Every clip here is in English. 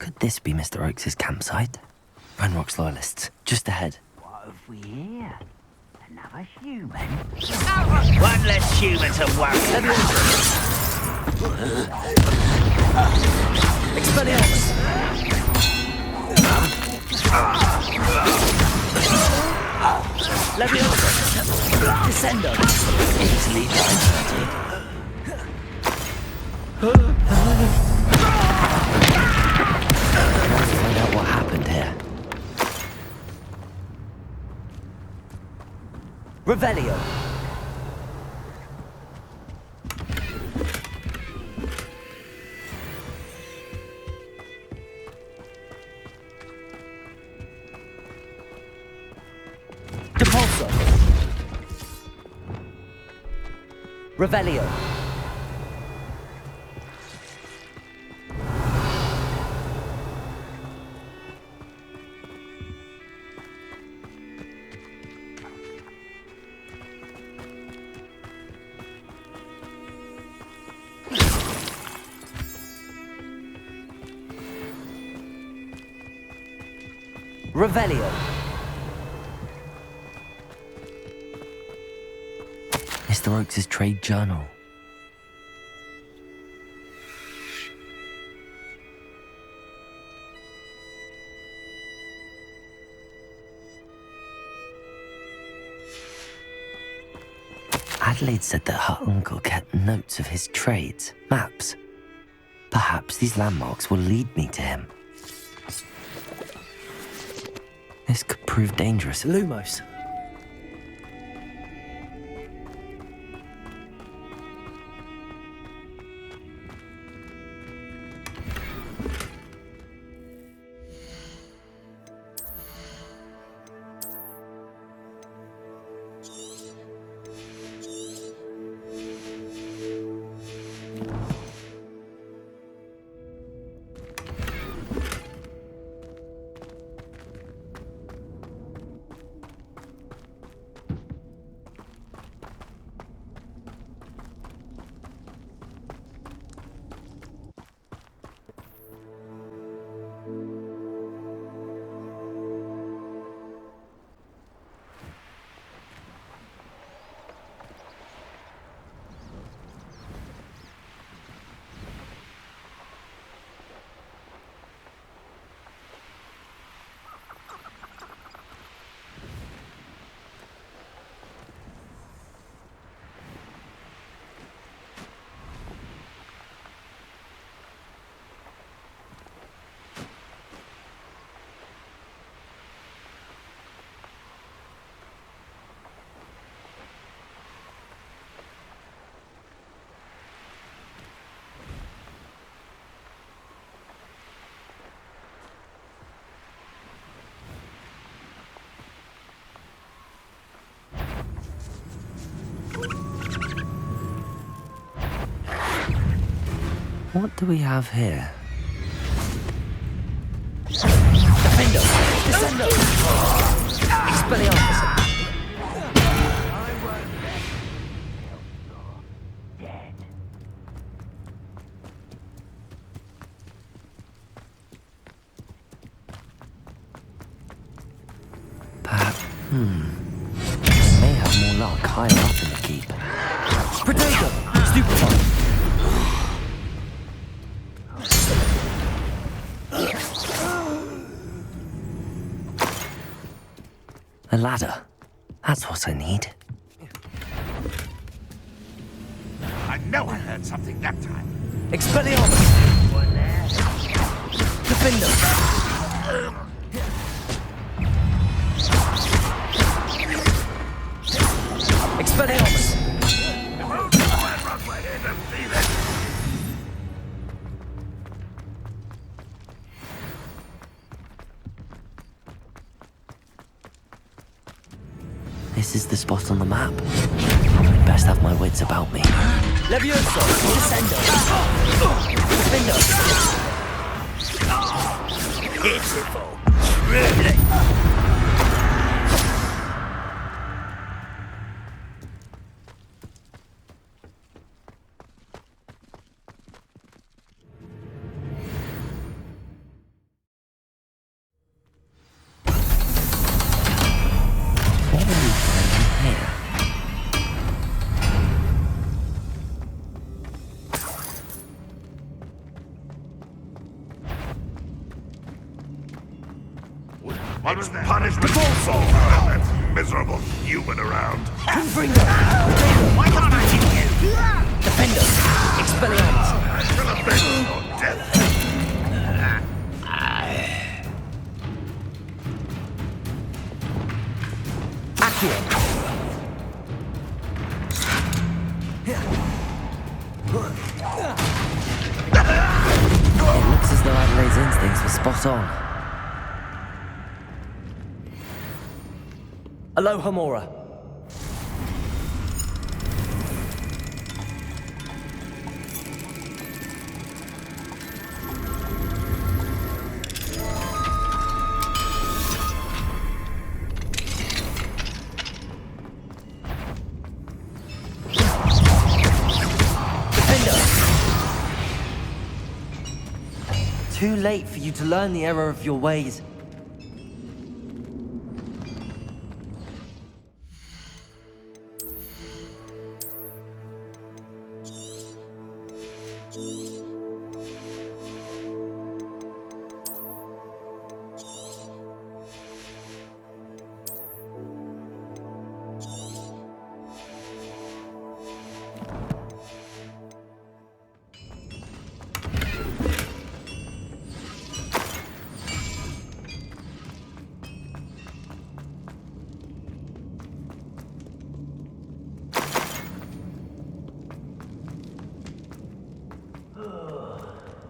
Could this be Mr. Oakes' campsite? Ranrock's loyalists, just ahead. What have we here? Another human? One less human to worry. Expelliarmus! Leviosa! Descendo! Easily diverted. Let's find out what happened here. Revelio! Depulso! Revelio! Revelio! Mr. Oakes' trade journal. Adelaide said that her uncle kept notes of his trades, maps. Perhaps these landmarks will lead me to him. This could prove dangerous. Lumos! What do we have here? Defendo! Descendo! Expelliarmus! Dead. Perhaps. I may have more luck higher up in the keep. Protego! Stupefy! A ladder. That's what I need. I know I heard something that time. Expelliarmus! Defendo! Expelliarmus! This is the spot on the map. I'd best have my wits about me. Levioso! Descendo! Defendo! Pitiful. Really? here. What was that? Punishment for that miserable human around. Confringo! Why can't I hit you? Defender! Expelliarmus! I shall avenge your death. Accio! It looks as though Adelaide's instincts were spot on. Aloha Mora. Too late for you to learn the error of your ways.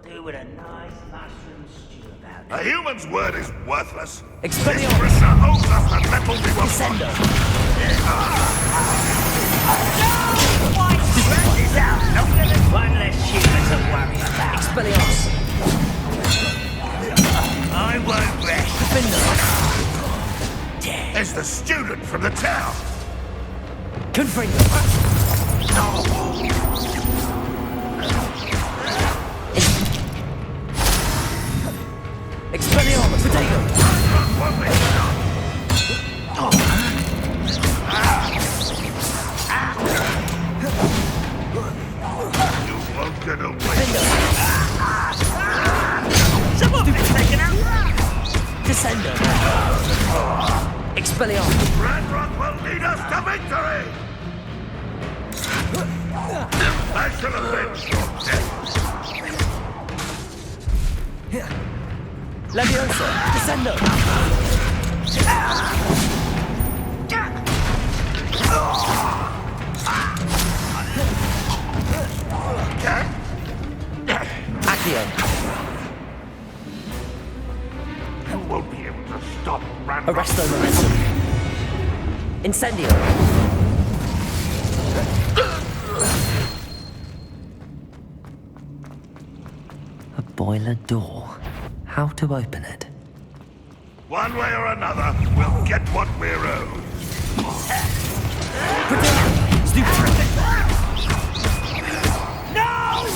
Do with a nice mushroom stew about A human's word is worthless. Expelliarmus! This prisoner owes us the metal we were Descendo! Spread this out longer than one less human to worry about. Expelliarmus! I won't rest. Defender! It's the student from the town. Confringo! Expelliarmus! Potato! What we done? You won't get away. Someone been taken out. Descendo! Expelliarmus! Ravenclaw will lead us to victory. I shall avenge your death. Leviosa! Descendo! Accio! You won't be able to stop Ravenclaw. Arresto Momentum! Incendio! A boiler door. How to open it? One way or another, we'll get what we're owed. Stupid! No!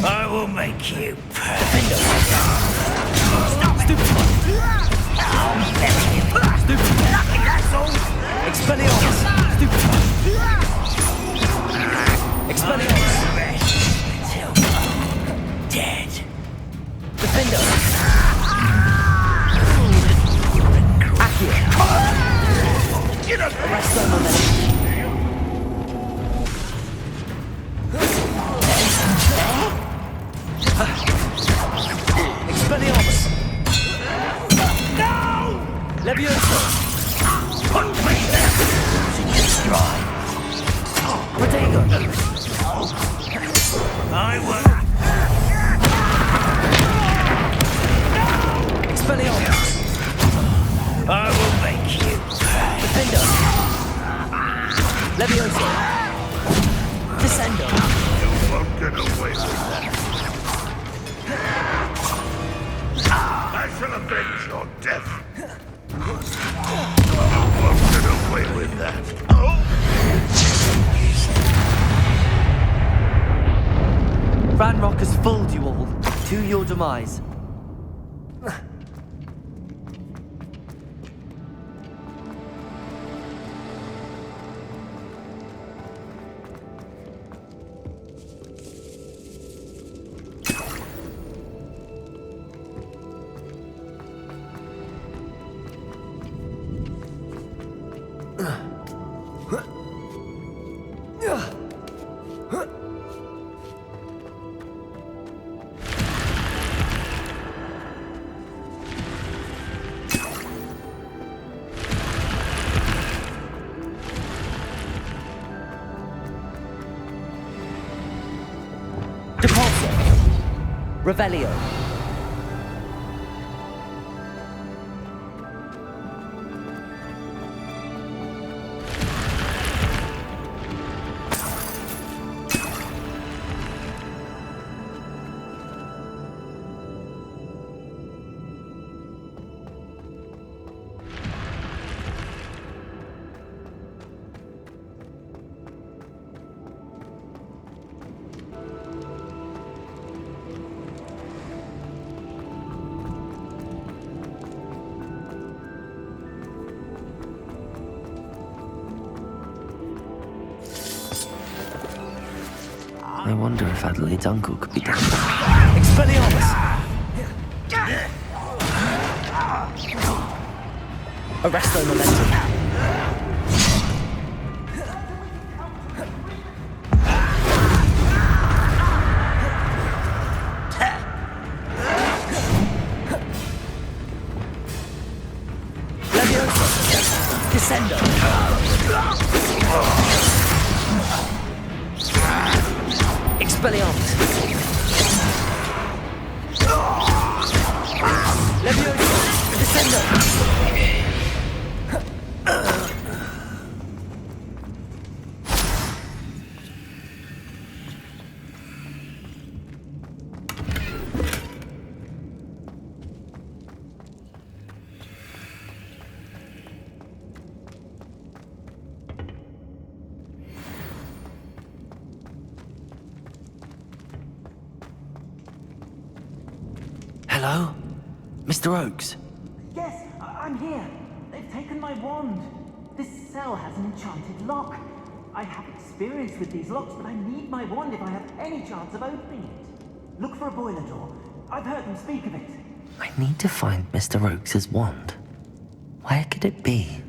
I will make you pay. Stop it! Stupid! Stupid! Lucky, that's all. Expelliarmus! Stupid! Expelliarmus! Rest until dead. Defender! Accio! Get up! Arresto Momentum! Expelliarmus! No! Leviosa! Put me there! Dry! Protego! I will. Expelliarmus! I will make you pay. Defender! Leviosa! Descendo! You won't get away with that. I shall avenge your death. You won't get away with that. Oh! Ranrock has fooled you all. To your demise. Revelio. I wonder if Adelaide's uncle could be down. Expelliarmus! Arresto momentum. Levioso! Descendo! Expelliarmus! Levioso! Descendo! Hello? Mr. Oakes? Yes, I'm here. They've taken my wand. This cell has an enchanted lock. I have experience with these locks, but I need my wand if I have any chance of opening it. Look for a boiler door. I've heard them speak of it. I need to find Mr. Oakes' wand. Where could it be?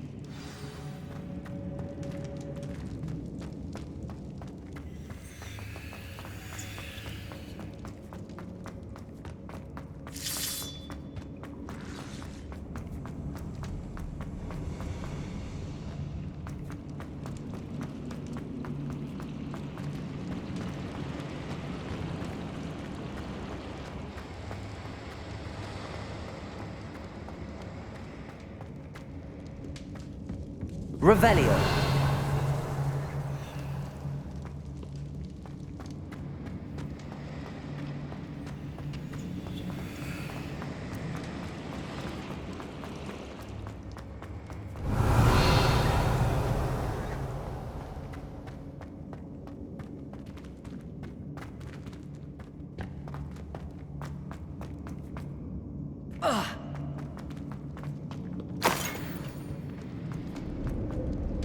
Revelio.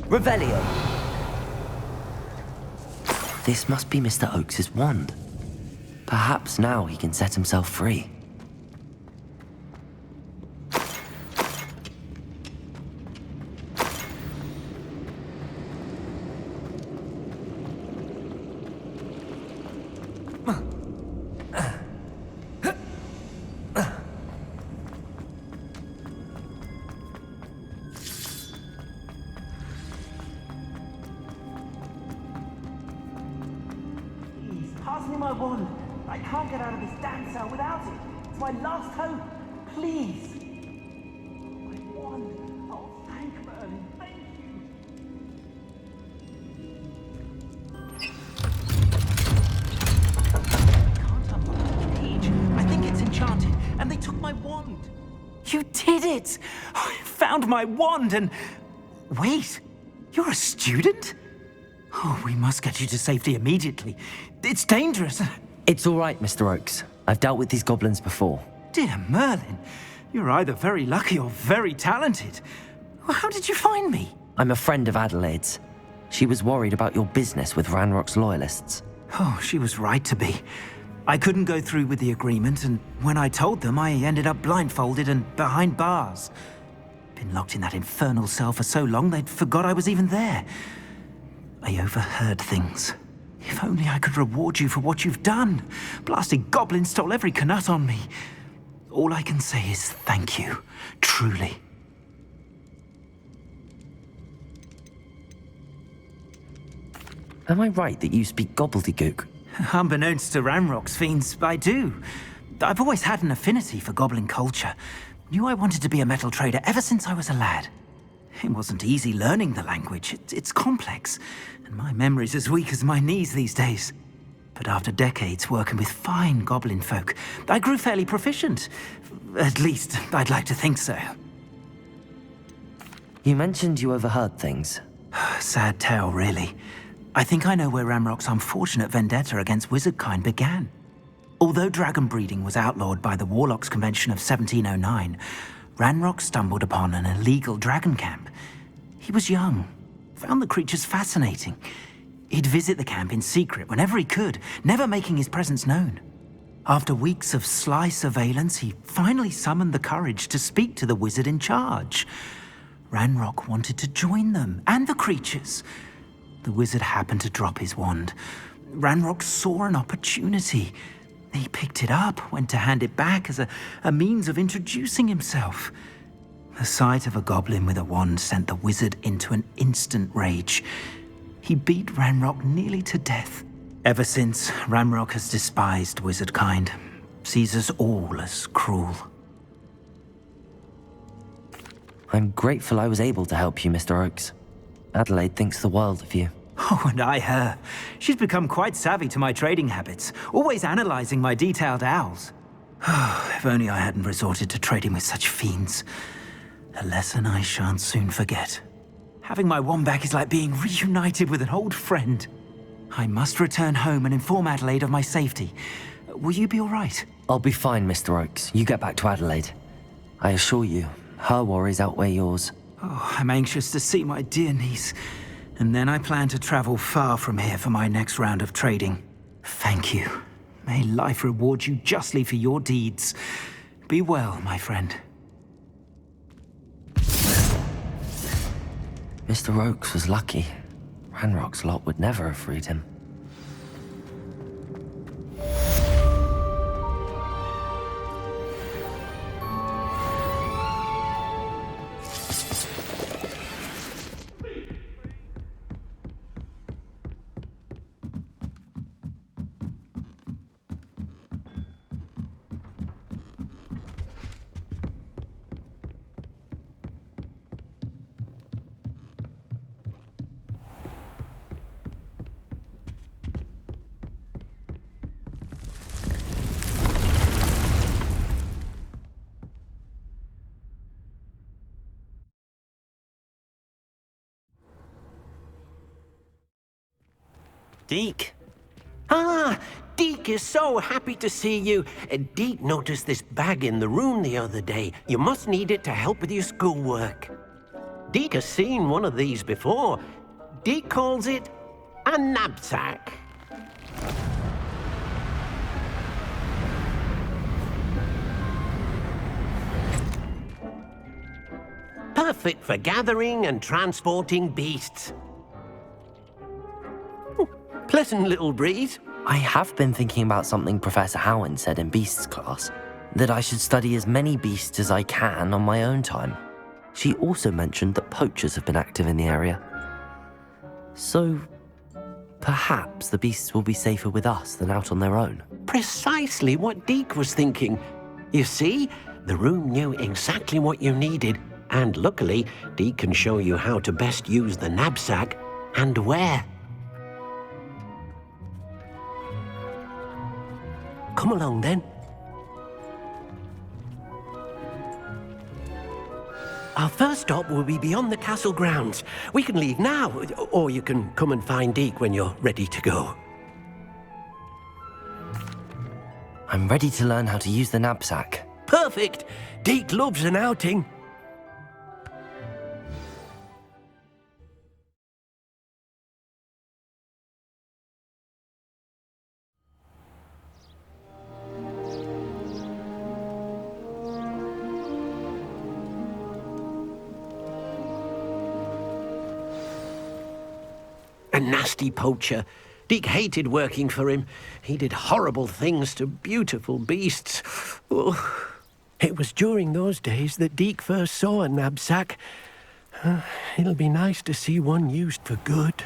Revelio. This must be Mr. Oakes' wand. Perhaps now he can set himself free. Pass me my wand. I can't get out of this damn cell without it. It's my last hope. Please. My wand. Oh, thank Merlin. Thank you. I can't unlock the cage. I think it's enchanted, and they took my wand. You did it! I found my wand and... Wait, you're a student? Oh, we must get you to safety immediately. It's dangerous. It's all right, Mr. Oakes. I've dealt with these goblins before. Dear Merlin, you're either very lucky or very talented. Well, how did you find me? I'm a friend of Adelaide's. She was worried about your business with Ranrock's loyalists. Oh, she was right to be. I couldn't go through with the agreement, and when I told them, I ended up blindfolded and behind bars. Been locked in that infernal cell for so long, they'd forgot I was even there. I overheard things. If only I could reward you for what you've done. Blasted goblin stole every canut on me. All I can say is thank you, truly. Am I right that you speak gobbledygook? Unbeknownst to Ranrock's fiends, I do. I've always had an affinity for goblin culture. Knew I wanted to be a metal trader ever since I was a lad. It wasn't easy learning the language. It's complex, and my memory's as weak as my knees these days. But after decades working with fine goblin folk, I grew fairly proficient. At least, I'd like to think so. You mentioned you overheard things. Sad tale, really. I think I know where Ranrock's unfortunate vendetta against wizardkind began. Although dragon breeding was outlawed by the Warlocks Convention of 1709, Ranrock stumbled upon an illegal dragon camp. He was young, found the creatures fascinating. He'd visit the camp in secret whenever he could, never making his presence known. After weeks of sly surveillance, he finally summoned the courage to speak to the wizard in charge. Ranrock wanted to join them, and the creatures. The wizard happened to drop his wand. Ranrock saw an opportunity. He picked it up, went to hand it back as a means of introducing himself. The sight of a goblin with a wand sent the wizard into an instant rage. He beat Ranrock nearly to death. Ever since, Ranrock has despised wizardkind, sees us all as cruel. I'm grateful I was able to help you, Mr. Oakes. Adelaide thinks the world of you. Oh, and I her. She's become quite savvy to my trading habits, always analyzing my detailed owls. If only I hadn't resorted to trading with such fiends. A lesson I shan't soon forget. Having my wand back is like being reunited with an old friend. I must return home and inform Adelaide of my safety. Will you be all right? I'll be fine, Mr. Oakes. You get back to Adelaide. I assure you, her worries outweigh yours. Oh, I'm anxious to see my dear niece. And then I plan to travel far from here for my next round of trading. Thank you. May life reward you justly for your deeds. Be well, my friend. Mr. Oakes was lucky. Ranrock's lot would never have freed him. Deke. Ah, Deke is so happy to see you. Deke noticed this bag in the room the other day. You must need it to help with your schoolwork. Deke has seen one of these before. Deke calls it a knapsack. Perfect for gathering and transporting beasts. Pleasant little breeze. I have been thinking about something Professor Howard said in Beasts class, that I should study as many beasts as I can on my own time. She also mentioned that poachers have been active in the area. So, perhaps the beasts will be safer with us than out on their own. Precisely what Deke was thinking. You see, the room knew exactly what you needed, and luckily, Deke can show you how to best use the knapsack and where. Come along, then. Our first stop will be beyond the castle grounds. We can leave now, or you can come and find Deke when you're ready to go. I'm ready to learn how to use the knapsack. Perfect! Deke loves an outing. A nasty poacher. Deke hated working for him. He did horrible things to beautiful beasts. Oh. It was during those days that Deke first saw a knapsack. It'll be nice to see one used for good.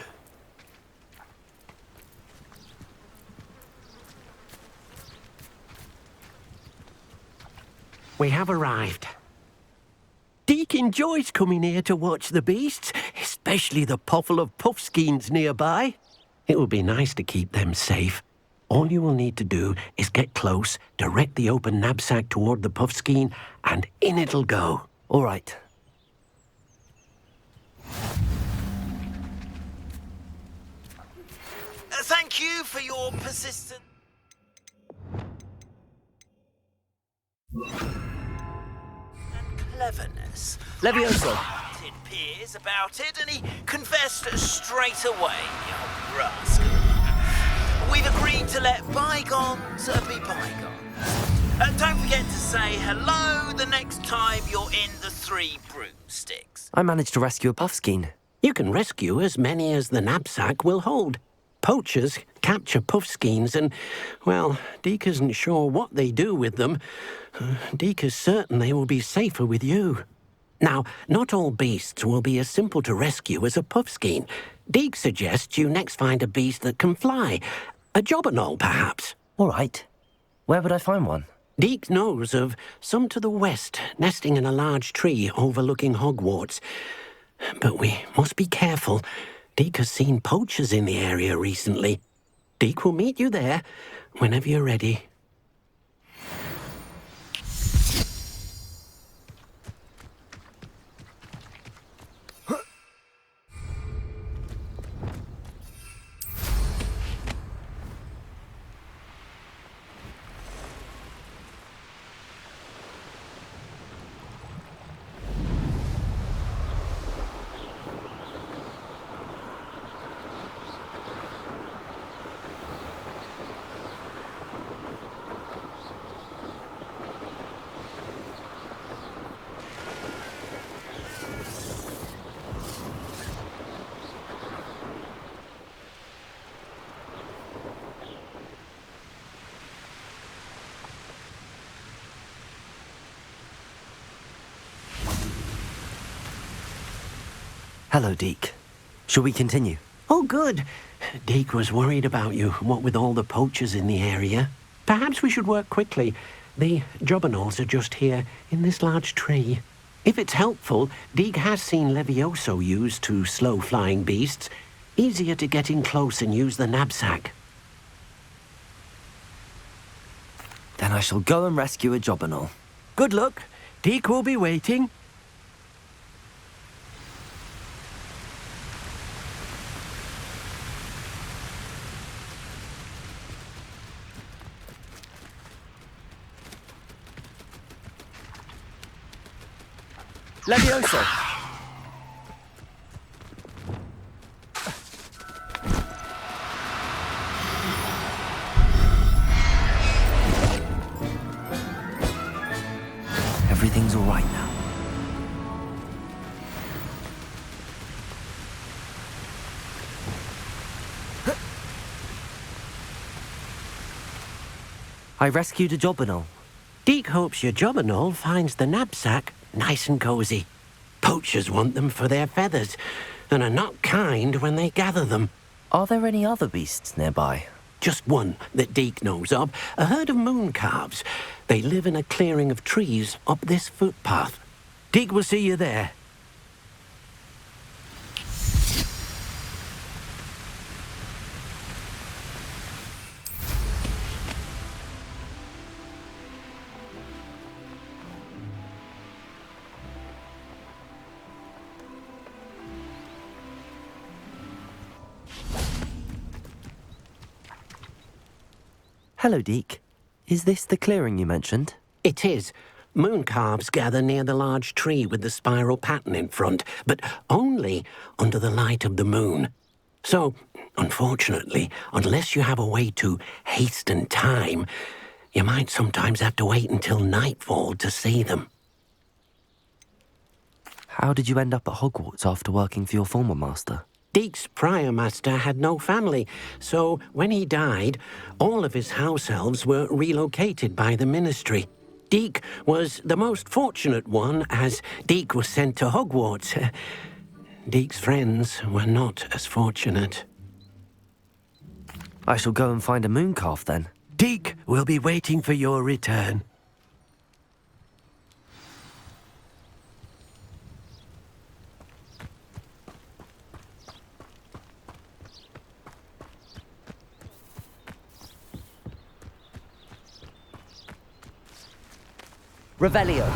we have arrived. Deke enjoys coming here to watch the beasts, especially the potful of puffskeins nearby. It will be nice to keep them safe. All you will need to do is get close, direct the open knapsack toward the puffskein, and in it'll go. All right. Thank you for your persistent... and cleverness. Levioso. I did Piers about it, and he confessed straight away, the old rascal. We've agreed to let bygones be bygones. Don't forget to say hello the next time you're in the Three Broomsticks. I managed to rescue a puffskein. You can rescue as many as the knapsack will hold. Poachers capture puffskeins and, well, Deke isn't sure what they do with them. Deke is certain they will be safer with you. Now, not all beasts will be as simple to rescue as a puffskein. Deke suggests you next find a beast that can fly. A jobberknoll, perhaps. All right. Where would I find one? Deke knows of some to the west, nesting in a large tree overlooking Hogwarts. But we must be careful. Deke has seen poachers in the area recently. Deke will meet you there whenever you're ready. Hello, Deke. Shall we continue? Oh, good. Deke was worried about you, what with all the poachers in the area. Perhaps we should work quickly. The jobberknolls are just here, in this large tree. If it's helpful, Deke has seen Levioso used to slow flying beasts. Easier to get in close and use the knapsack. Then I shall go and rescue a jobberknoll. Good luck. Deke will be waiting. Levioso. Everything's all right now. I rescued a jobberknoll. Deke hopes your jobberknoll finds the knapsack nice and cozy. Poachers want them for their feathers, and are not kind when they gather them. Are there any other beasts nearby? Just one that Deke knows of, a herd of moon calves. They live in a clearing of trees up this footpath. Deke will see you there. Hello, Deke. Is this the clearing you mentioned? It is. Moon calves gather near the large tree with the spiral pattern in front, but only under the light of the moon. So, unfortunately, unless you have a way to hasten time, you might sometimes have to wait until nightfall to see them. How did you end up at Hogwarts after working for your former master? Deke's prior master had no family, so when he died, all of his house elves were relocated by the ministry. Deke was the most fortunate one, as Deke was sent to Hogwarts. Deke's friends were not as fortunate. I shall go and find a moon calf then. Deke will be waiting for your return. Revelio.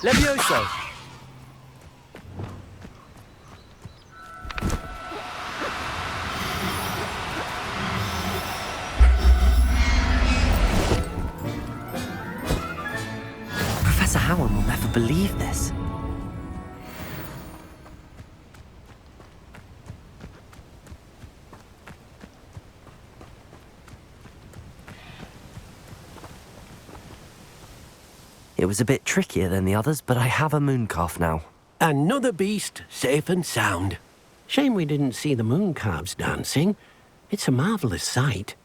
Levioso. Professor Howard will never believe this. It was a bit trickier than the others, but I have a mooncalf now. Another beast, safe and sound. Shame we didn't see the mooncalves dancing. It's a marvelous sight.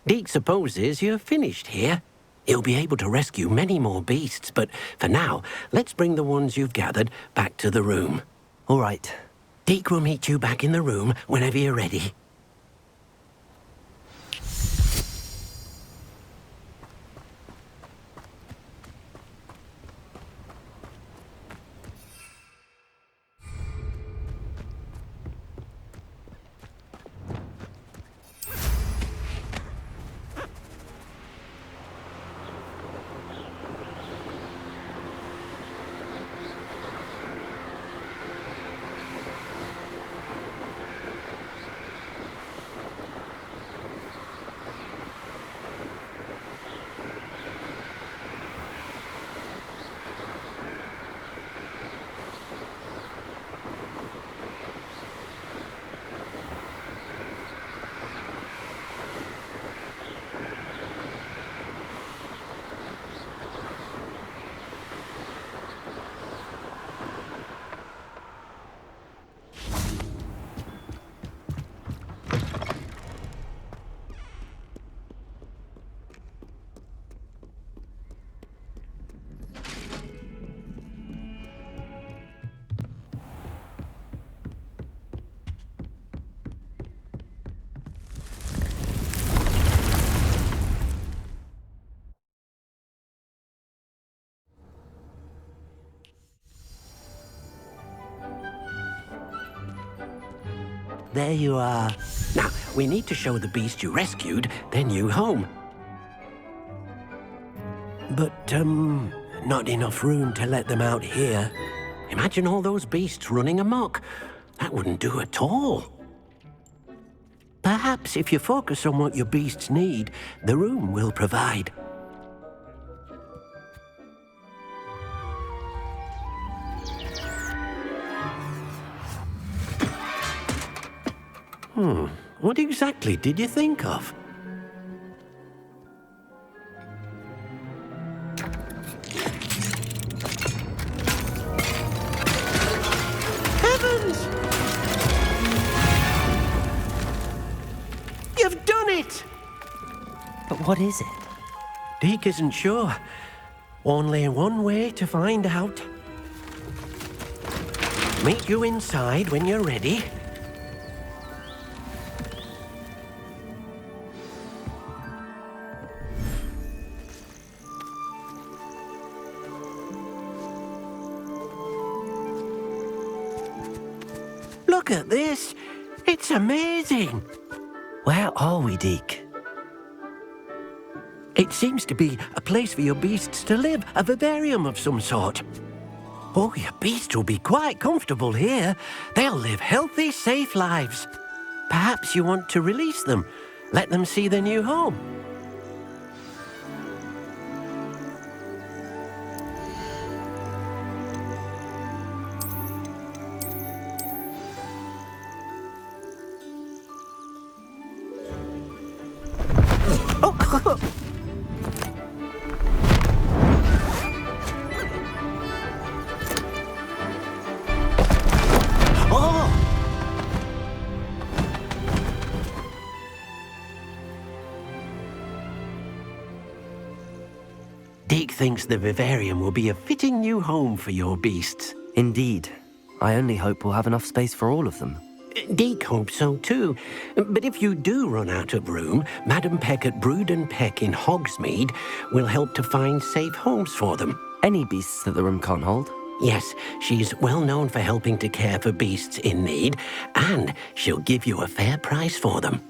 Deke supposes you're finished here. He'll be able to rescue many more beasts, but for now, let's bring the ones you've gathered back to the room. All right. Deke will meet you back in the room whenever you're ready. There you are. Now, we need to show the beast you rescued their new home. But, not enough room to let them out here. Imagine all those beasts running amok. That wouldn't do at all. Perhaps if you focus on what your beasts need, the room will provide. What exactly did you think of? Heavens! You've done it! But what is it? Deke isn't sure. Only one way to find out. Meet you inside when you're ready. Look at this. It's amazing. Where are we, Deke? It seems to be a place for your beasts to live, a vivarium of some sort. Oh, your beasts will be quite comfortable here. They'll live healthy, safe lives. Perhaps you want to release them, let them see their new home. Deke thinks the vivarium will be a fitting new home for your beasts. Indeed. I only hope we'll have enough space for all of them. Deke hopes so too. But if you do run out of room, Madam Peck at Brood and Peck in Hogsmeade will help to find safe homes for them. Any beasts that the room can't hold? Yes, she's well known for helping to care for beasts in need, and she'll give you a fair price for them.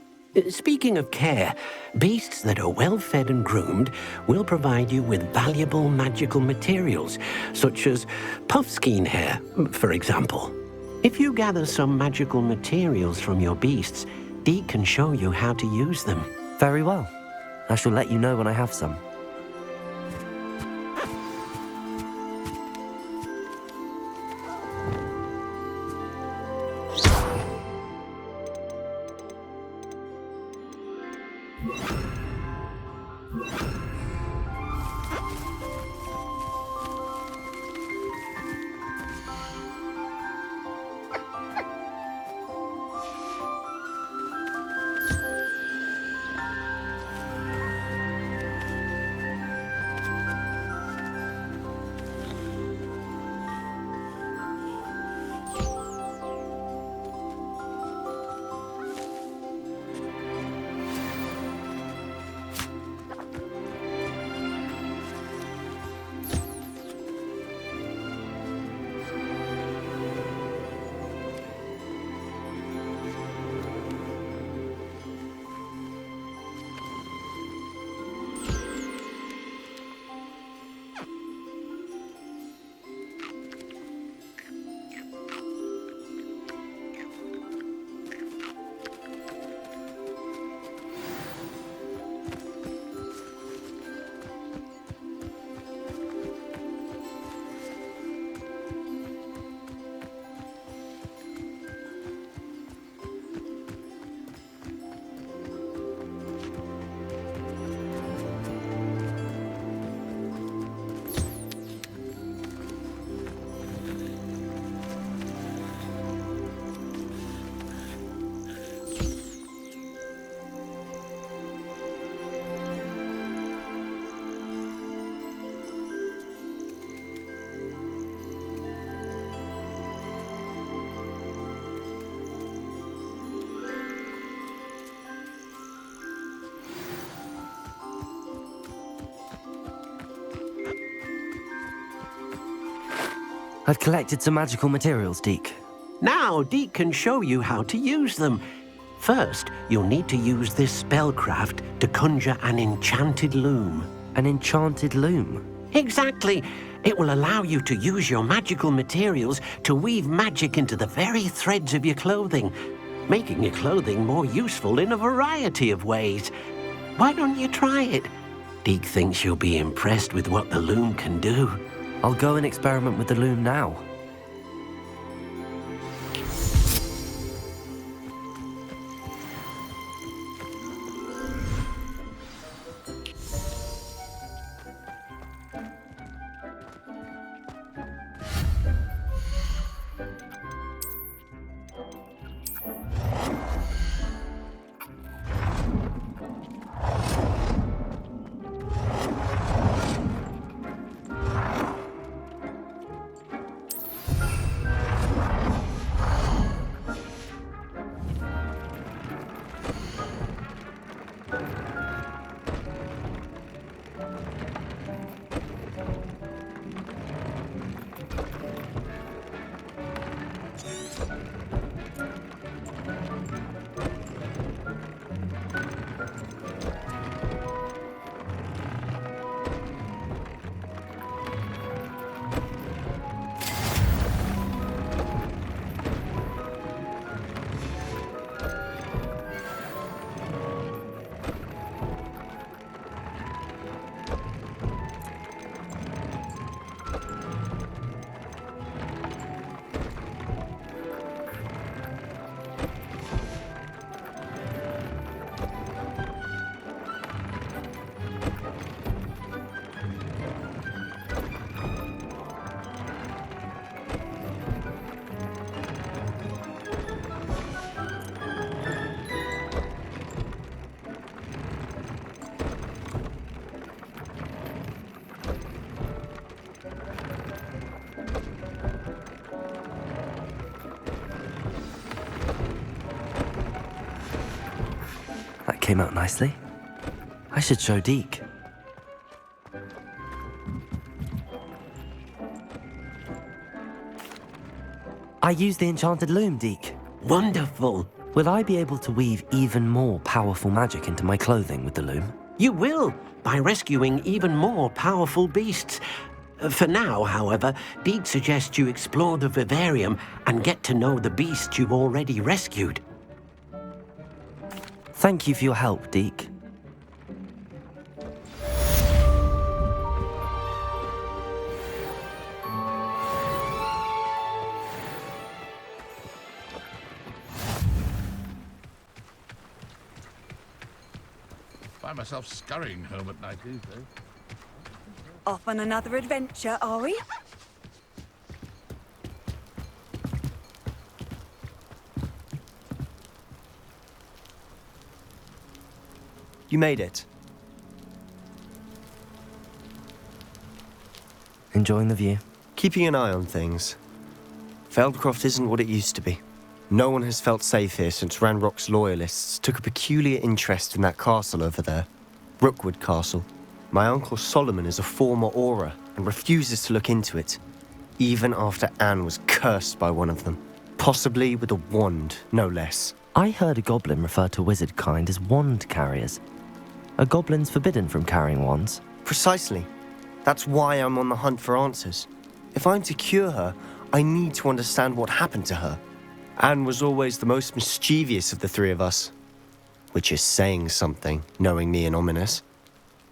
Speaking of care, beasts that are well fed and groomed will provide you with valuable magical materials, such as puffskein hair, for example. If you gather some magical materials from your beasts, Deke can show you how to use them. Very well. I shall let you know when I have some. I've collected some magical materials, Deke. Now, Deke can show you how to use them. First, you'll need to use this spellcraft to conjure an enchanted loom. An enchanted loom? Exactly. It will allow you to use your magical materials to weave magic into the very threads of your clothing, making your clothing more useful in a variety of ways. Why don't you try it? Deke thinks you'll be impressed with what the loom can do. I'll go and experiment with the loom now. came out nicely. I should show Deke. I used the enchanted loom, Deke. Wonderful. Will I be able to weave even more powerful magic into my clothing with the loom? You will, by rescuing even more powerful beasts. For now, however, Deke suggests you explore the vivarium and get to know the beasts you've already rescued. Thank you for your help, Deke. Find myself scurrying home at night these days. Off on another adventure, are we? You made it. Enjoying the view? Keeping an eye on things. Feldcroft isn't what it used to be. No one has felt safe here since Ranrock's loyalists took a peculiar interest in that castle over there. Rookwood Castle. My uncle Solomon is a former Auror and refuses to look into it, even after Anne was cursed by one of them. Possibly with a wand, no less. I heard a goblin refer to wizard kind as wand carriers. Are goblins forbidden from carrying wands? Precisely. That's why I'm on the hunt for answers. If I'm to cure her, I need to understand what happened to her. Anne was always the most mischievous of the three of us. Which is saying something, knowing me and ominous.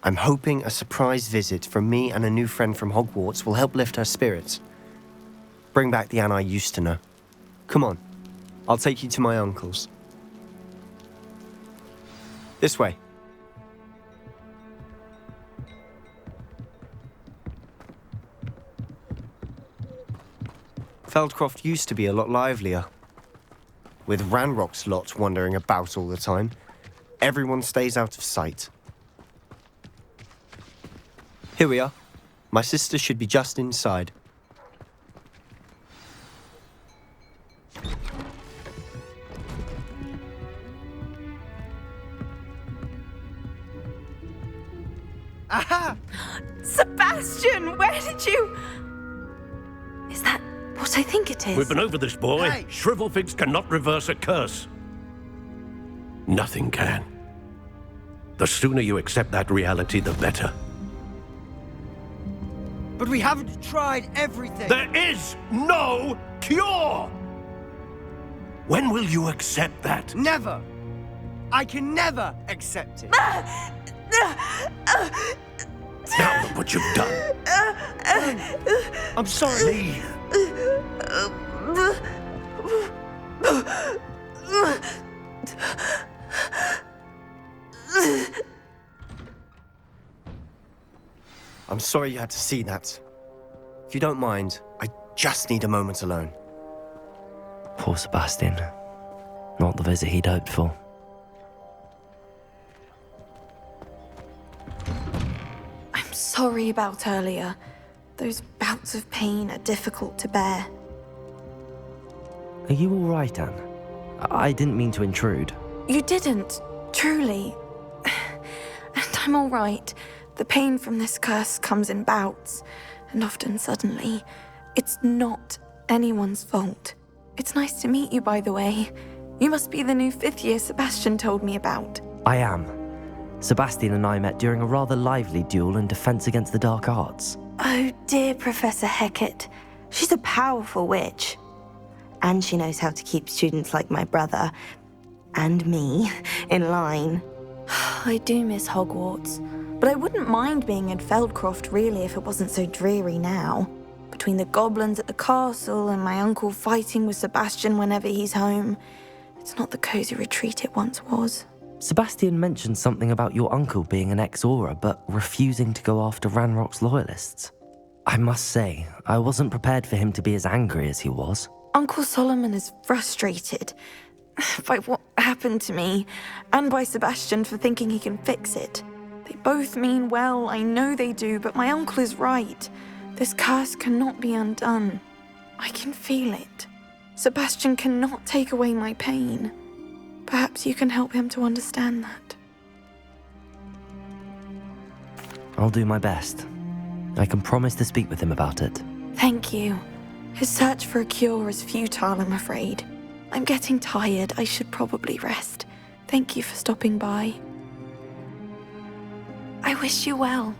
I'm hoping a surprise visit from me and a new friend from Hogwarts will help lift her spirits. Bring back the Anne I used to know. Come on, I'll take you to my uncle's. This way. Feldcroft used to be a lot livelier. With Ranrock's lot wandering about all the time, everyone stays out of sight. Here we are. My sister should be just inside. Aha! Sebastian, where did you... Is that what I think it is? We've been over this, boy. Hey! Shrivelfigs cannot reverse a curse. Nothing can. The sooner you accept that reality, the better. But we haven't tried everything. There is no cure! When will you accept that? Never. I can never accept it. Now look what you've done. I'm sorry. Leave. I'm sorry you had to see that. If you don't mind, I just need a moment alone. Poor Sebastian. Not the visit he'd hoped for. I'm sorry about earlier. Those bouts of pain are difficult to bear. Are you all right, Anne? I didn't mean to intrude. You didn't, truly. And I'm all right. The pain from this curse comes in bouts, and often suddenly. It's not anyone's fault. It's nice to meet you, by the way. You must be the new 5th year Sebastian told me about. I am. Sebastian and I met during a rather lively duel in Defense Against the Dark Arts. Oh, dear Professor Hecat. She's a powerful witch. And she knows how to keep students like my brother, and me, in line. I do miss Hogwarts, but I wouldn't mind being in Feldcroft, really, if it wasn't so dreary now. Between the goblins at the castle and my uncle fighting with Sebastian whenever he's home, it's not the cozy retreat it once was. Sebastian mentioned something about your uncle being an ex-Auror, but refusing to go after Ranrock's loyalists. I must say, I wasn't prepared for him to be as angry as he was. Uncle Solomon is frustrated by what happened to me, and by Sebastian for thinking he can fix it. They both mean well, I know they do, but my uncle is right. This curse cannot be undone. I can feel it. Sebastian cannot take away my pain. Perhaps you can help him to understand that. I'll do my best. I can promise to speak with him about it. Thank you. His search for a cure is futile, I'm afraid. I'm getting tired. I should probably rest. Thank you for stopping by. I wish you well.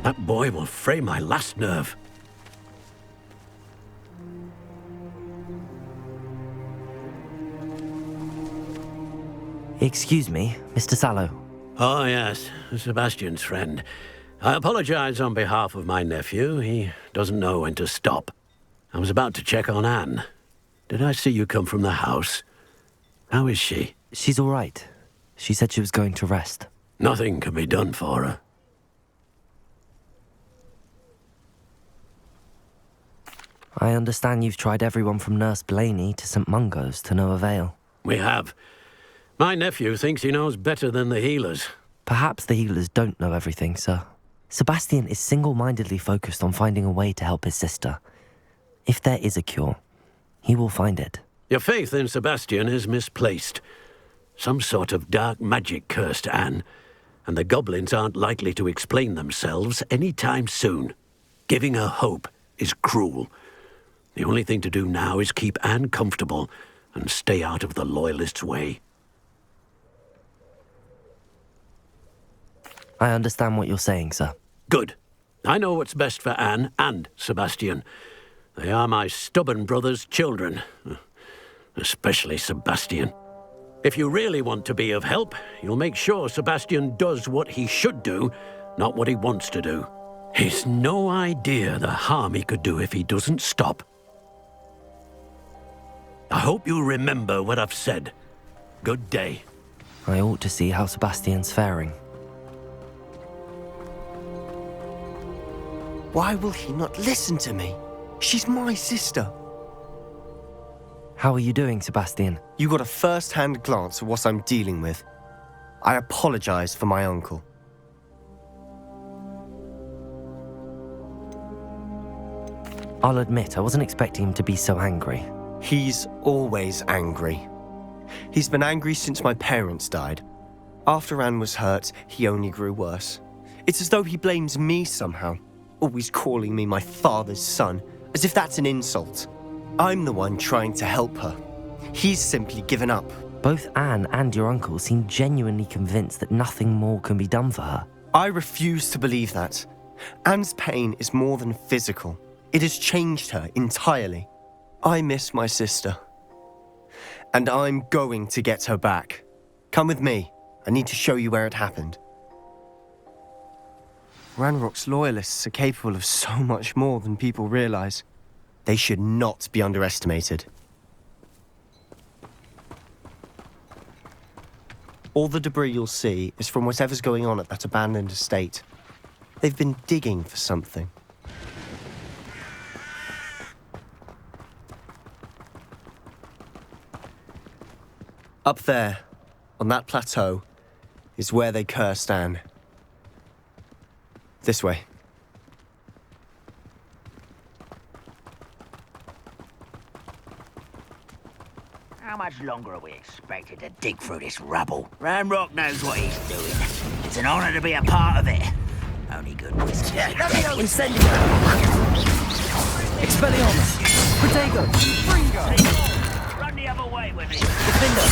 That boy will fray my last nerve. Excuse me, Mr. Sallow. Oh, yes, Sebastian's friend. I apologize on behalf of my nephew. He doesn't know when to stop. I was about to check on Anne. Did I see you come from the house? How is she? She's all right. She said she was going to rest. Nothing can be done for her. I understand you've tried everyone from Nurse Blaney to St. Mungo's to no avail. We have. My nephew thinks he knows better than the healers. Perhaps the healers don't know everything, sir. Sebastian is single-mindedly focused on finding a way to help his sister. If there is a cure, he will find it. Your faith in Sebastian is misplaced. Some sort of dark magic cursed Anne, and the goblins aren't likely to explain themselves any time soon. Giving her hope is cruel. The only thing to do now is keep Anne comfortable and stay out of the Loyalists' way. I understand what you're saying, sir. Good. I know what's best for Anne and Sebastian. They are my stubborn brother's children. Especially Sebastian. If you really want to be of help, you'll make sure Sebastian does what he should do, not what he wants to do. He's no idea the harm he could do if he doesn't stop. I hope you'll remember what I've said. Good day. I ought to see how Sebastian's faring. Why will he not listen to me? She's my sister. How are you doing, Sebastian? You got a first-hand glance at what I'm dealing with. I apologize for my uncle. I'll admit, I wasn't expecting him to be so angry. He's always angry. He's been angry since my parents died. After Anne was hurt, he only grew worse. It's as though he blames me somehow, always calling me my father's son, as if that's an insult. I'm the one trying to help her. He's simply given up. Both Anne and your uncle seem genuinely convinced that nothing more can be done for her. I refuse to believe that. Anne's pain is more than physical. It has changed her entirely. I miss my sister. And I'm going to get her back. Come with me. I need to show you where it happened. Ranrock's loyalists are capable of so much more than people realize. They should not be underestimated. All the debris you'll see is from whatever's going on at that abandoned estate. They've been digging for something. Up there, on that plateau, is where they cursed Anne. This way. How much longer are we expected to dig through this rubble? Ranrock knows what he's doing. It's an honor to be a part of it. Only good wizards. Incendio! Expelliarmus! Protego! Fringo! Run the other way with me. Defender!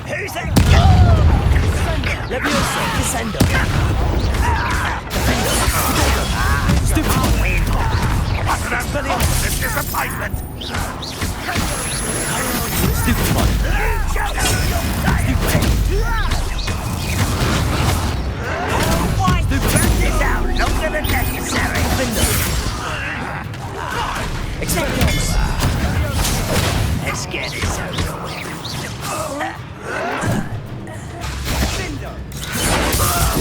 Who's that? Leviosa! Descendo! What an disappointment! Stupid one! Why burn this out longer than necessary? Expelliarmus! Let's get this over with.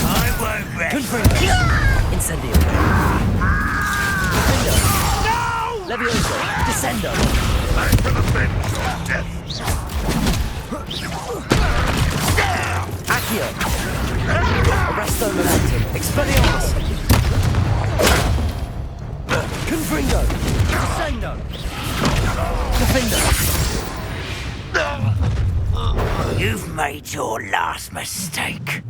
I won't rest. Confringo! Incendio! No! Leviosa! Descendo! Back to the bench of death! Bestow momentum. Expelliarmus. Confringo. Descendo. Defender. You've made your last mistake.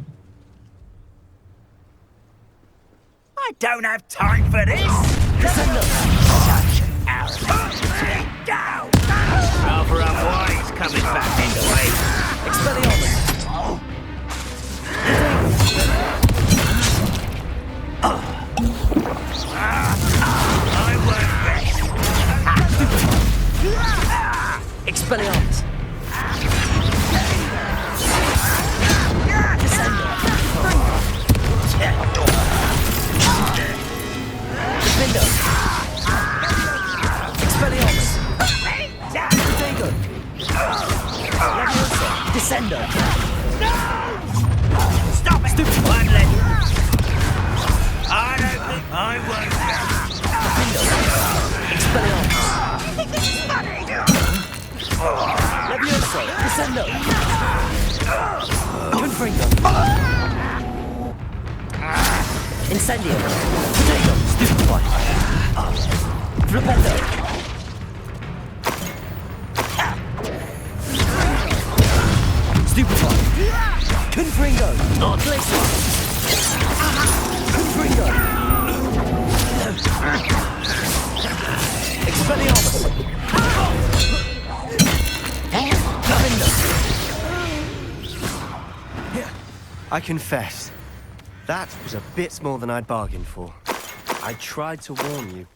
I don't have time for this. Descendo. Such arrogance. Down. Rather unwise coming back into me. Expelliarmus. I work best. Expelliarmus. Descendo. Defender. Expelliarmus. Protego. Leviosa. Descendo. Stop it! Stupid. One leg. I don't think I work best. Defender. Expelliarmus. Leviosa. Descendo. Confringo. Incendio. Protego. Stupefy. Flipendo. Stupefy. Confringo. Glacier. Confringo. Expelliarmus. Lavender. I confess, that was a bit more than I'd bargained for. I tried to warn you.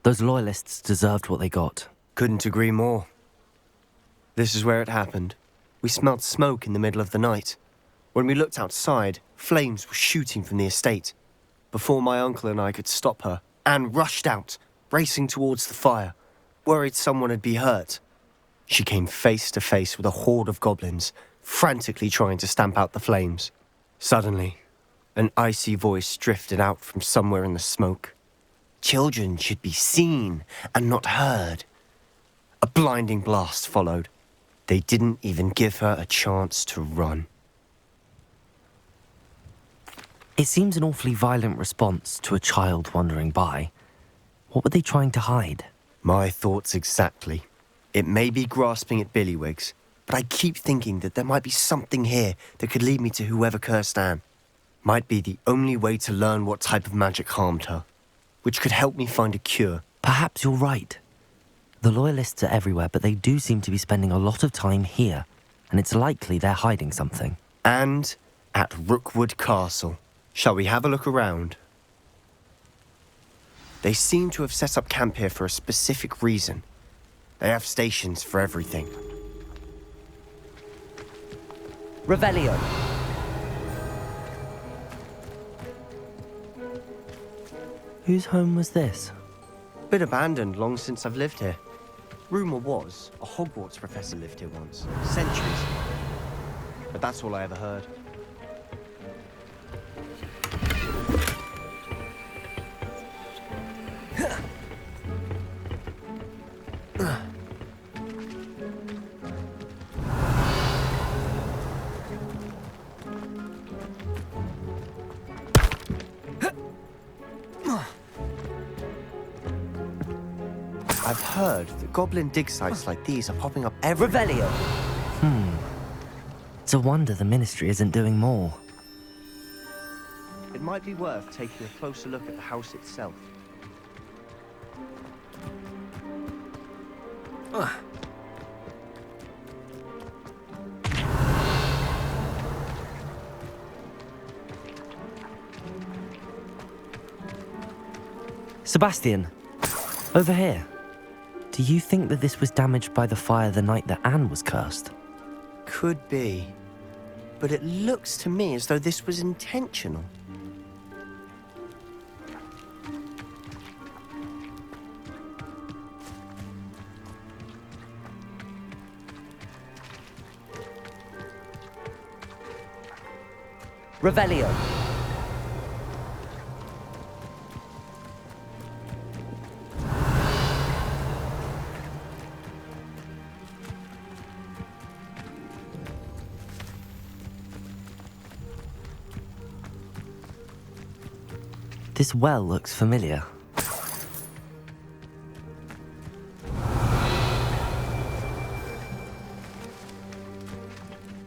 Those loyalists deserved what they got. Couldn't agree more. This is where it happened. We smelled smoke in the middle of the night. When we looked outside, flames were shooting from the estate. Before my uncle and I could stop her, Anne rushed out, racing towards the fire, worried someone had been hurt. She came face to face with a horde of goblins, frantically trying to stamp out the flames. Suddenly, an icy voice drifted out from somewhere in the smoke. Children should be seen and not heard. A blinding blast followed. They didn't even give her a chance to run. It seems an awfully violent response to a child wandering by. What were they trying to hide? My thoughts exactly. It may be grasping at Billywigs, but I keep thinking that there might be something here that could lead me to whoever cursed Anne. Might be the only way to learn what type of magic harmed her, which could help me find a cure. Perhaps you're right. The loyalists are everywhere, but they do seem to be spending a lot of time here, and it's likely they're hiding something. And at Rookwood Castle. Shall we have a look around? They seem to have set up camp here for a specific reason. They have stations for everything. Revelio. Whose home was this? Been abandoned long since I've lived here. Rumour was a Hogwarts professor lived here once, centuries. But that's all I ever heard. I've heard that goblin dig sites like these are popping up everywhere. Revelio. It's a wonder the Ministry isn't doing more. It might be worth taking a closer look at the house itself. Sebastian, over here. Do you think that this was damaged by the fire the night that Anne was cursed? Could be. But it looks to me as though this was intentional. Revelio. This well looks familiar.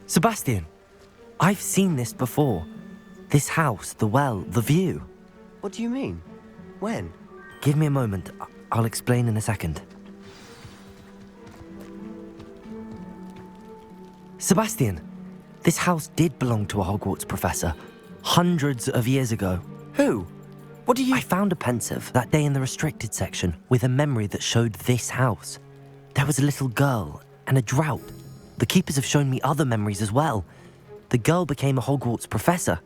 Sebastian, I've seen this before. This house, the well, the view. What do you mean? When? Give me a moment. I'll explain in a second. Sebastian, this house did belong to a Hogwarts professor hundreds of years ago. Who? What do you... I found a pensive that day in the restricted section with a memory that showed this house. There was a little girl and a drought. The keepers have shown me other memories as well. The girl became a Hogwarts professor.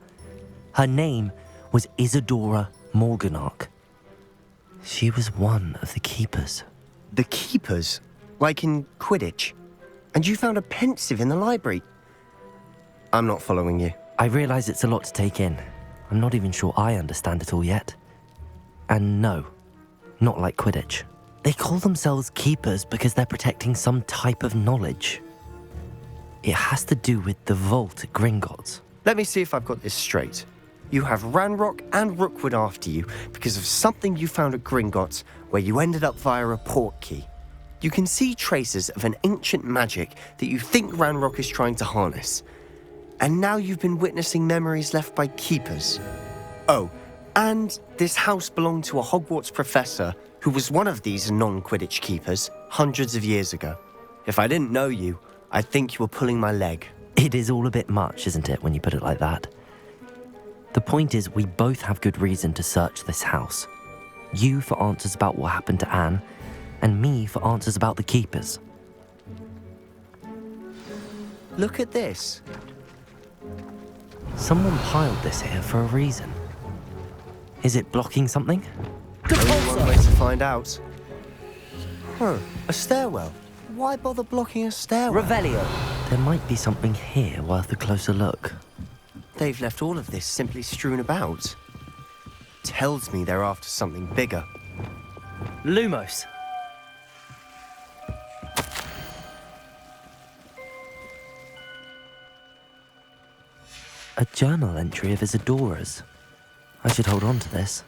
Her name was Isadora Morganach. She was one of the keepers. The keepers? Like in Quidditch? And you found a pensive in the library? I'm not following you. I realize it's a lot to take in. I'm not even sure I understand it all yet. And no, not like Quidditch. They call themselves keepers because they're protecting some type of knowledge. It has to do with the vault at Gringotts. Let me see if I've got this straight. You have Ranrock and Rookwood after you because of something you found at Gringotts where you ended up via a portkey. You can see traces of an ancient magic that you think Ranrock is trying to harness. And now you've been witnessing memories left by keepers. Oh, and this house belonged to a Hogwarts professor who was one of these non-Quidditch keepers hundreds of years ago. If I didn't know you, I'd think you were pulling my leg. It is all a bit much, isn't it, when you put it like that? The point is, we both have good reason to search this house. You for answers about what happened to Anne, and me for answers about the keepers. Look at this. Someone piled this here for a reason. Is it blocking something? Only one way to find out. A stairwell. Why bother blocking a stairwell? Revelio. There might be something here worth a closer look. They've left all of this simply strewn about. Tells me they're after something bigger. Lumos. A journal entry of Isadora's. I should hold on to this.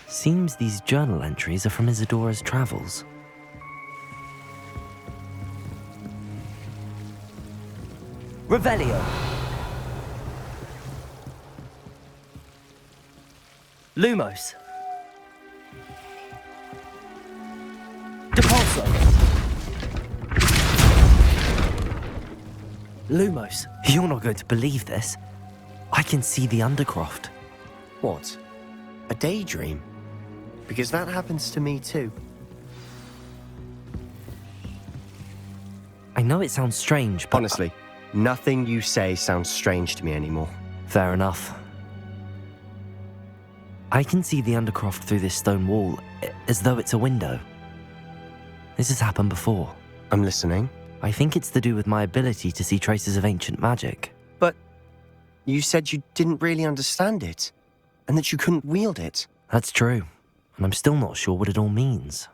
Seems these journal entries are from Isadora's travels. Revelio. Lumos. Depulso. Lumos. You're not going to believe this. I can see the Undercroft. What? A daydream? Because that happens to me too. I know it sounds strange, but... Honestly, nothing you say sounds strange to me anymore. Fair enough. I can see the Undercroft through this stone wall, as though it's a window. This has happened before. I'm listening. I think it's to do with my ability to see traces of ancient magic. But you said you didn't really understand it, and that you couldn't wield it. That's true, and I'm still not sure what it all means.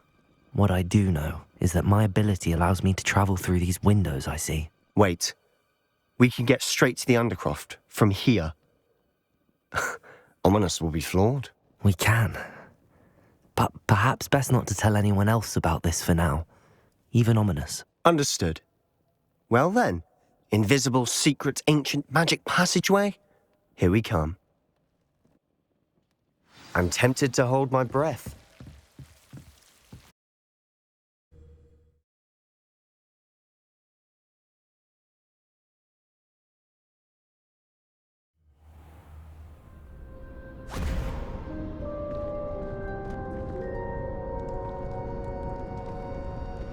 What I do know is that my ability allows me to travel through these windows I see. Wait. We can get straight to the Undercroft from here. Ominous will be floored. We can. But perhaps best not to tell anyone else about this for now. Even Ominous. Understood. Well then, invisible, secret, ancient magic passageway? Here we come. I'm tempted to hold my breath.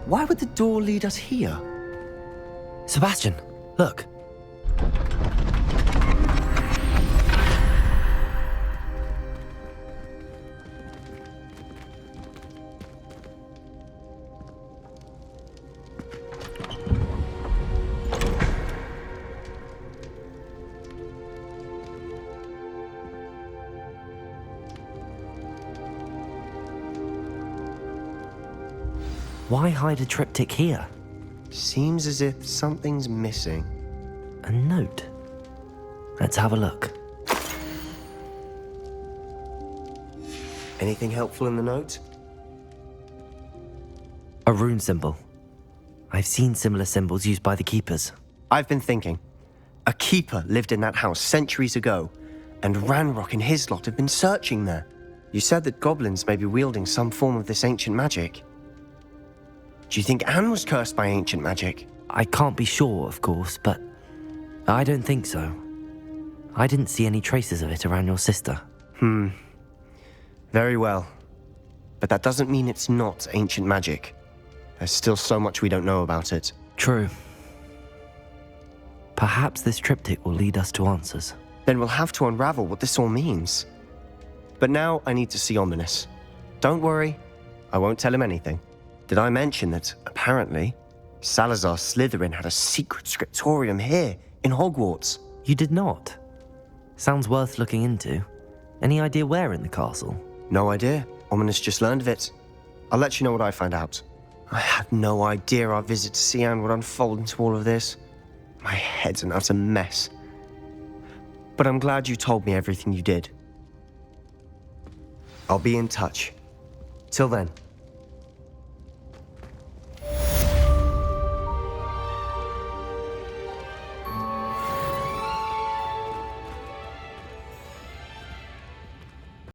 Why would the door lead us here? Sebastian, look. Why hide a triptych here? Seems as if something's missing. A note. Let's have a look. Anything helpful in the note? A rune symbol. I've seen similar symbols used by the keepers. I've been thinking. A keeper lived in that house centuries ago, and Ranrock and his lot have been searching there. You said that goblins may be wielding some form of this ancient magic. Do you think Anne was cursed by ancient magic? I can't be sure, of course, but I don't think so. I didn't see any traces of it around your sister. Very well. But that doesn't mean it's not ancient magic. There's still so much we don't know about it. True. Perhaps this triptych will lead us to answers. Then we'll have to unravel what this all means. But now I need to see Ominous. Don't worry, I won't tell him anything. Did I mention that, apparently, Salazar Slytherin had a secret scriptorium here, in Hogwarts? You did not? Sounds worth looking into. Any idea where in the castle? No idea. Ominous just learned of it. I'll let you know what I find out. I had no idea our visit to Cian would unfold into all of this. My head's an utter mess. But I'm glad you told me everything you did. I'll be in touch. Till then.